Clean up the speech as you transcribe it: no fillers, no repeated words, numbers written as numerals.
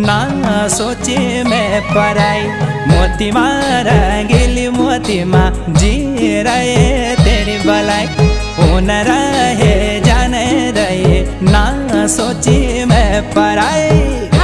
ना सोचे मैं पराई। मोती मारा गिली मोती माँ जी रहे तेरी भलाई। हो न रहे जाने रहे ना सोचे मैं पराई।